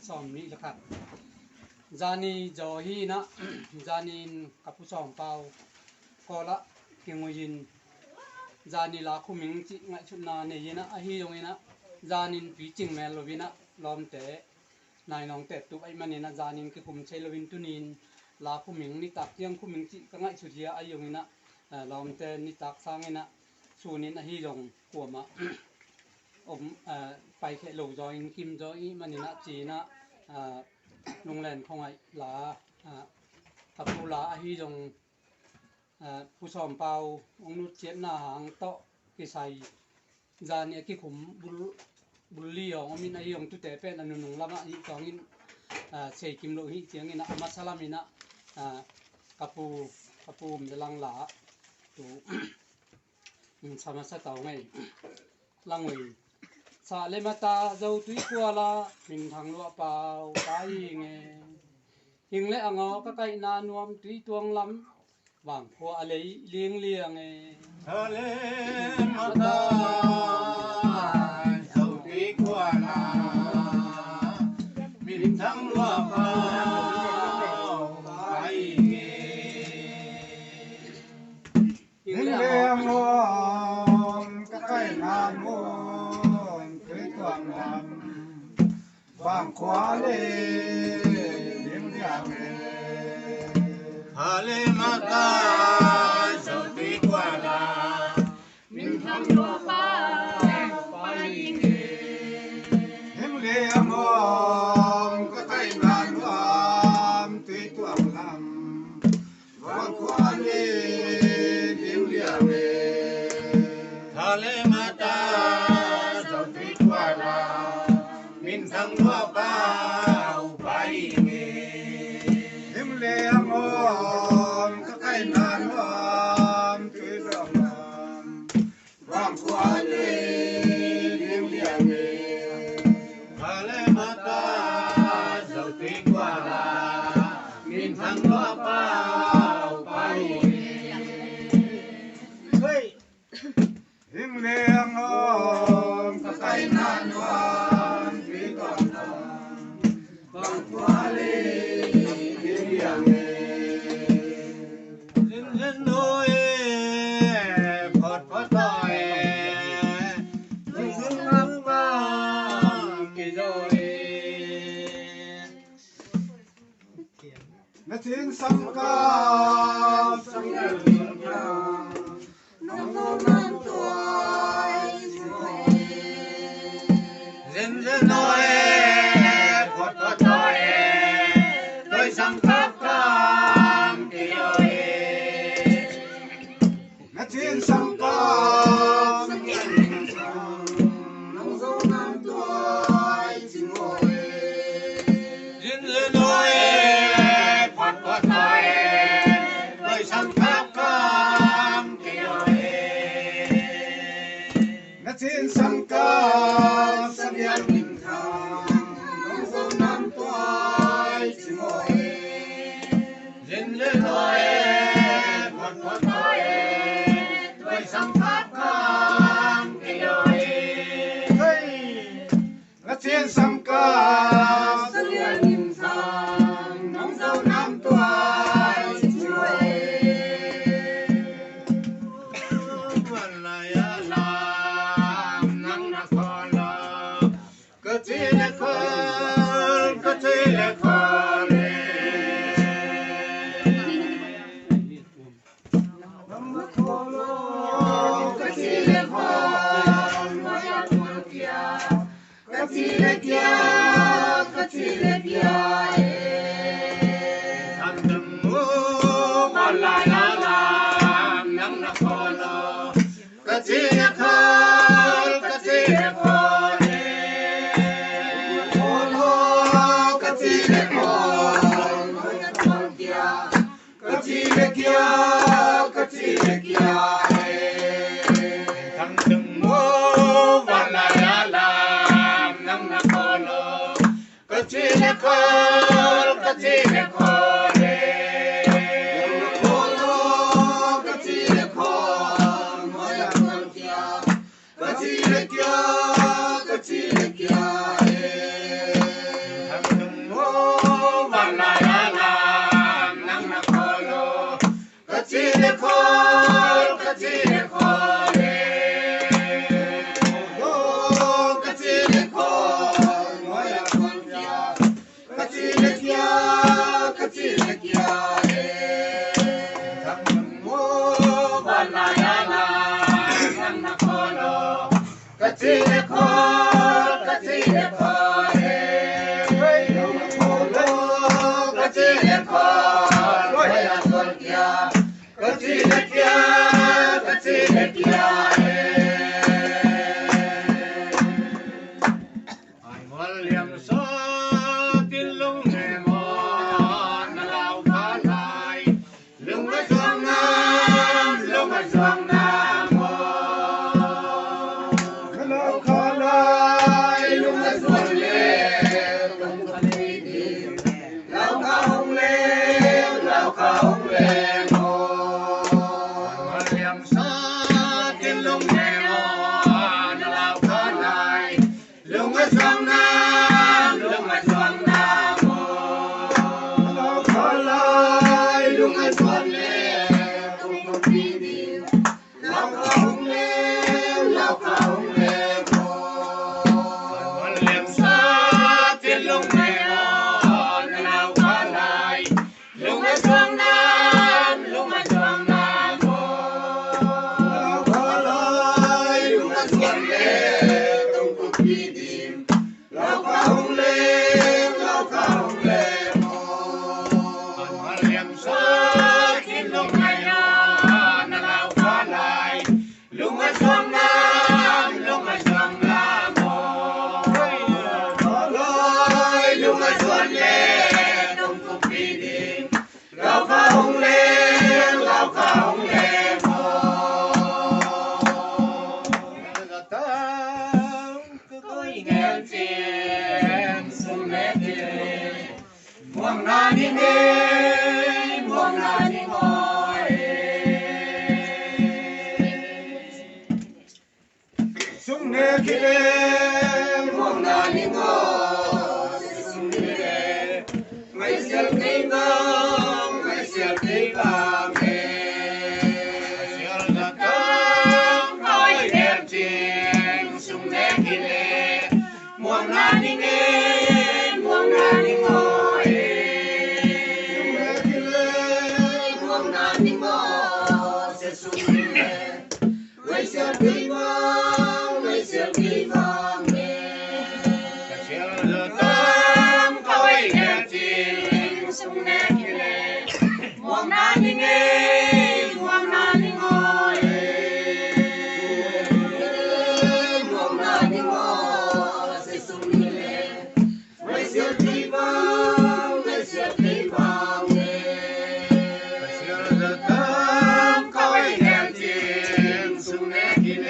som ni lakhat zani jo hi na zanin kapu som pau kola kinguin zani la khuming chi ngai chuna ne yina a hi yong ina zanin pi ching mel lovina lom te nai nong te tu ai manina zanin ki kum chei lovin tunin la khuming ni tak yang khuming chi ka ngai chu dia ai yong ina lom te ni tak sang ina sunin a hi yong kuamaไปแค่โลจอยกิมจอยมันนี่นะจีนะโรงแรมของไอ้หลากับผู้หลาฮีจงผู้ชมเปาองนุเจ็บหน้าหางโตกิไซจานเนี่ยกิขุมบุลลี่ของมินไอ้ยงตุเตเป็นอนุนงละมะอีกองอินเสกิมโลหิเจียงอินะอามัสลามินะกับผู้มจะลังหลาตูสามัสตาวไงลังเลยsa le mata zau tui kuala min thang lo pau pai nge hing le ango ka kai na nuam tui tuang lam wang kho alei lieng liang e sa le mata zau tui kuala min thang lo pau pai nge hing le ango ka kai na nuam vang khóa lê liếm liang hà lê mata dầu tí qua là mình thăm lúa bay nghề liếm liang ôm có tay bàn ôm tí tuồng làm vang khóa lê liếm liang hà lê mata dầu tí qua là min thăng hoa bao bay nghề em lê ôm các cái nàn ôm tươi rộng vang qua lê liêm liang nghề hà lê mata dầu tươi qua là min thăng hoa bao bay nghề em lê ôm các cái nàn ôm thiên sông cao sông đường cao nông nông nam tuổi dân dân nói phật phật nói tôi sông khắp cam kỳ ơi thiên sông cao sông đường cao nông nông nam tuổi chính ngồi dân dân nói thiên sông cao sông yên bình thang nông dâu nam tuổi chỉ ngồi dân lên nói phật phật nói tôi sông pháp cam kỳ ơi là thiên sông cao sông yên bình thang nông dâu nam tuổi chỉ ngồi le khol kachi le khol kachi le khol moya kon kya kachi le kya kachi le kya thak mo banaya na na kholo kachi le khol kachi le khol kachi le khol moya kon kya kachi le kya kachi le kya ai mol liam so tin lung ne mo na lau pha lai lung ma song nam mo na lau kha lai lung ma song le tung kha ni di lau kha hong le mo mol liam so tin lung ne mo na lau pha lai lung ma song nam mo lau kha lai lung ma song le tung kha ni di lau kha hong le mo mol liam so tin lung ne mo na lau pha lai lung ma song nam mo lau kha lai lung ma song le tung kha ni di lau kha hong le mo mol liam so tin lung ne mo na lau pha lai lung ma song nam mo kha lai lung ma song le tung kha ni di lau kha hong le mo tôi nghe tiếng sung mẹ kia muông na đi nghe muông na đi ngồi sung mẹ kia muông na đi ngồi sung mẹ ngày xưa cây vàng nghe xưa là cơm nói đẹp tiếng sung mẹ kia muông na đi nghe muông na đi ngồi muông na đi ngồi sẽ sung mẹ ngày xưa cây vàng nghe xưa là cơm nói đẹp tiếng sung mẹ kia muông na đi nghe muông na đi ngồi muông na đi ngồi sẽ sung mẹ ngày xưa cây vàng nghe xưa là cơm nói đẹp tiếng sung mẹ kia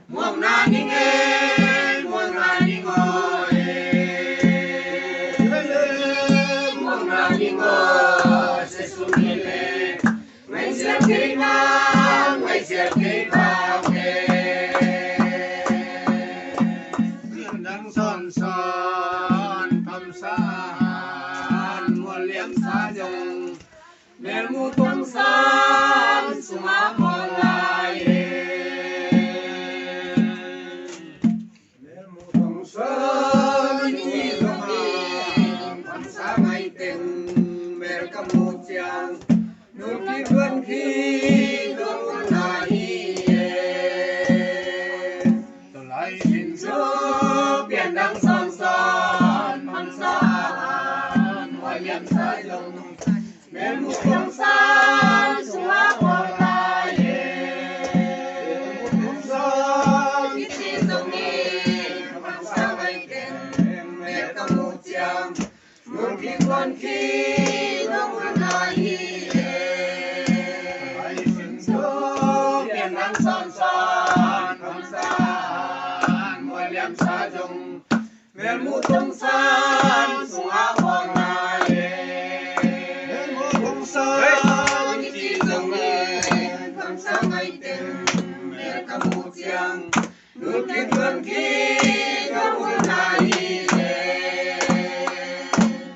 muông na đi nghe muông na đi ngồi muông na đi ngồi sẽ sung mẹ ngày xưa cây vàng nghe tiếng đắng son thầm san mua liệm xa dòng mẹ mu tung san sung á mòn lại mẹ mu tung san đi dòng thầm xa ngày tình mẹ cầm một chàng nước đi vươn khi nước lại tôi lại nhìn gió biển đang son thầm san ngoài liệm xa dòng mẹ mu tung san sung á mòn lại đi dòng thầm xa ngày tình mẹ cầm một chàng nước đi vươn khi nước lại biển đang son thầm san ngoài liệm xa dòng mẹ mu tung san sung á mòn lại mẹ mu tung san đi dòng thầm xa ngày tình mẹ cầm một chàng nước đi vươn khi nước lại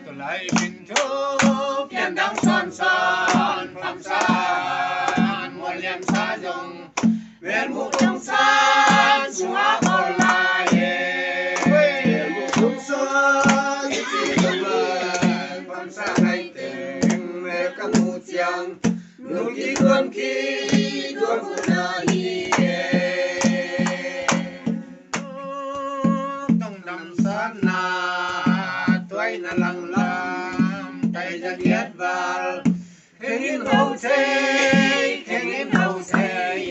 tôi lại nhìn chỗ biển đang son thầm xa chỉ đồng con xa hay tình mẹ các mù chiang nụ kỳ quân khi đua phụ na hi tông nằm sát na tuổi na lăng lam tay ra giết vào khen in hậu thế khen in hậu thế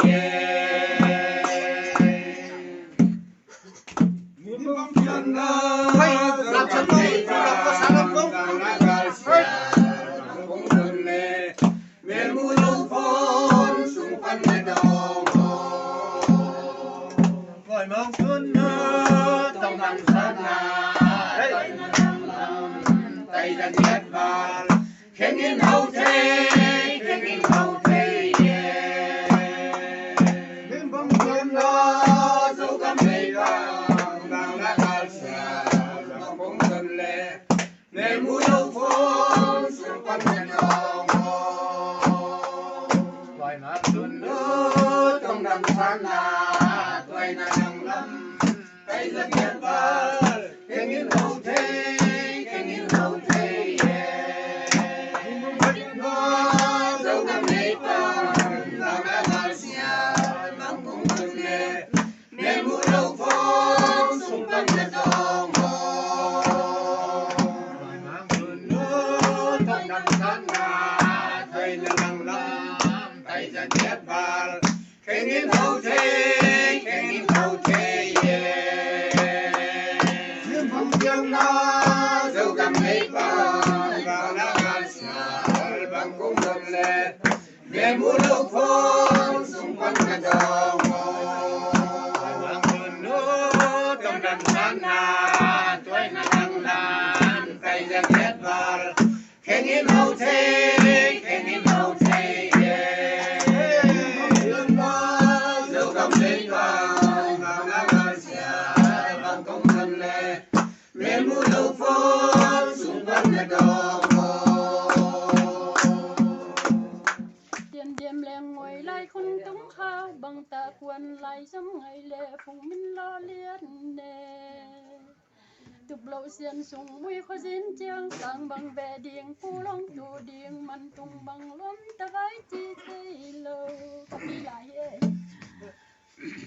mong chân hay làm chân hay làm có sao làm không cũng gần lệ mẹ mua lâu phôn xung quanh mẹ đồng gọi mong xuân nhớ trong năm sát na tay ra giết vào khen in hậu thế khen in hậu thế nên mong xuân nhớ dấu cam mây vàng mẹ mua lâu phôn xung quanh mẹ đồng loài mà xuân nước trong đầm san là tuổi là nắng lắm tay rất nhẹ vời khen in hậu thế khen in hậu thế dấu năm nay vàng là mẹ bà xia mang cùng thân mẹ mua lâu phôn xung quanh mẹ đồng khen in hậu thế khen in hậu thế nhưng phong dương nó dấu cầm mấy vàng vào lá gan xả bằng cung đồng lệ mẹ mua lâu phôn xung quanh mẹ đồng bằng vườn nước trong đầm san na tuổi là nắng lan tay ra ghét vào khen in hậu thế khen in hậu thế mẹ mua lâu phôn xung quanh mẹ đồng tiền đêm leng ngồi lại khôn tống khao bằng ta quân lại giống ngày lệ phùng minh lo liên nề tục lộ xiên sùng mũi khó dính chiang sang bằng về điện phu long tù điện man tung bằng lốm ta vái chi tây lâu cặp đi lại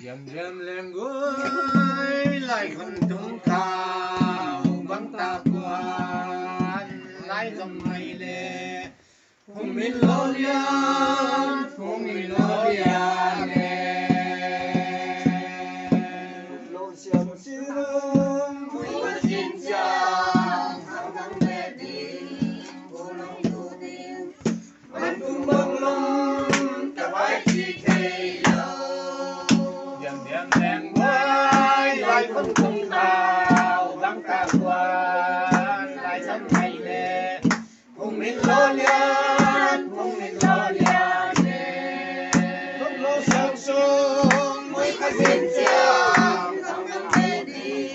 dầm dầm lên gối lại không tung cao bằng ta quan lại dòng ngày lệ phùng minh lo lian phùng minh lo lian lộ xiên sương mũi qua xin chàng sang bằng về điện phu long tù điện man tung bằng lốm ta vái chi tây đèn quay lại không tung cao vắng ta quan lại sớm ngày lệ cùng mình lo lian cùng mình lo lian lúc lô sương sương mới khai xin chàng trong năm về đi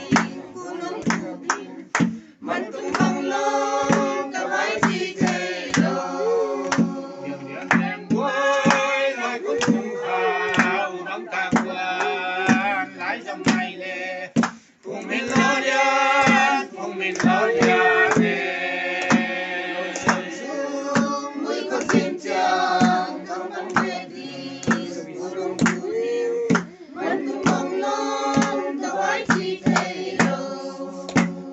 cùng nông thủ điện mình tung bằng lông ta vái chi thế đâu đèn quay lại không tung cao vắng ta quan cùng mình lo lian cùng mình lo lian lối sương sương mới có xin chàng trong năm về đi dù đồng thủ điêu vẫn tung bằng lông ta vái chi thế đâu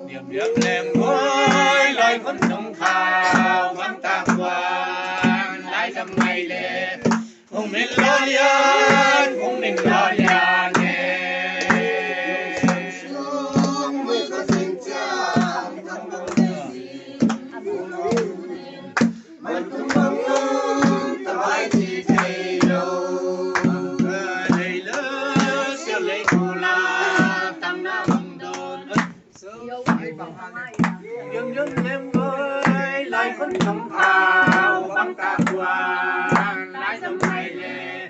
điểm điểm lên ngôi lời vẫn tung khao vắng ta quan lại dầm ngày lệ cùng mình lo lian cùng mình lo lian dương dương em ơi lại vẫn không thao bằng ta quan lại dầm ngày lệ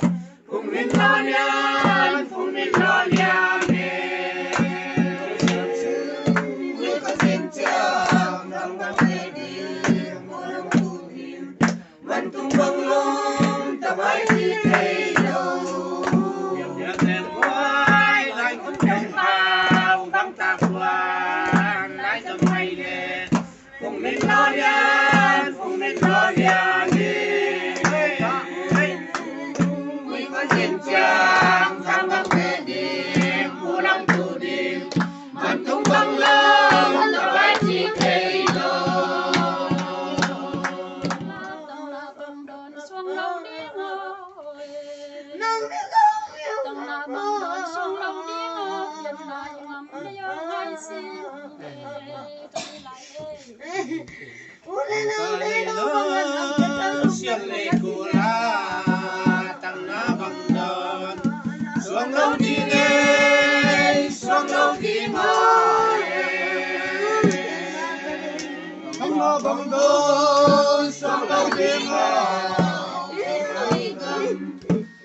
cùng mình lo lian cùng mình lo lian sương sương mới có xin chàng trong năm về đi mua lòng thủ điện vẫn tung bằng lông ta vái chi thế đâu dương dương em ơi lại vẫn không thao bằng ta quan lại dầm ngày lệ lo liền phùng minh lo liền mình có chiến trang khám băng về đêm phù long tù đêm mặt tung băng lớn tao lại chỉ cây đó băng đòn xuống lâu đi ngồi tầng là băng đòn xuống lâu đi ngồi hiện lại ngắm liêu hay xin xiêm lệ cù la tăng na bằng đòn xuống lâu đi nghe xuống lâu đi ngồi tăng na bằng đòn xuống lâu đi ngồi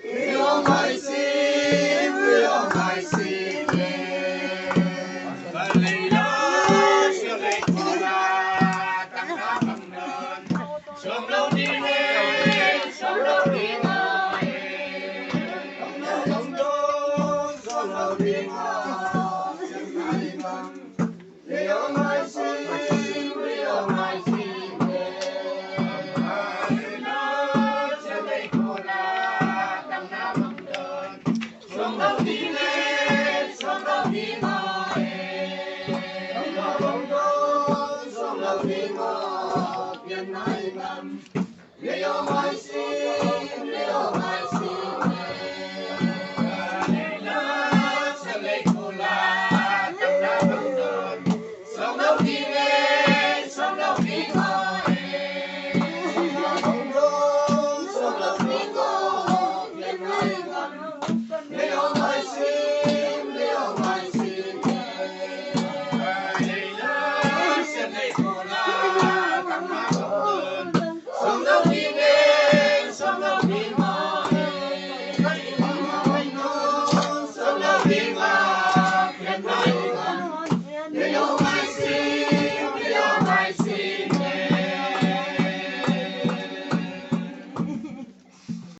yêu mai xin yêu mai xin xuống lâu đi nghe xuống lâu đi ngồi xuống lâu đi ngồi liều mai xin liều mai xin xuống lâu đi nghe xuống lâu đi ngồi xuống lâu đi ngồi nhân hai năm liều mai xin liều mai xin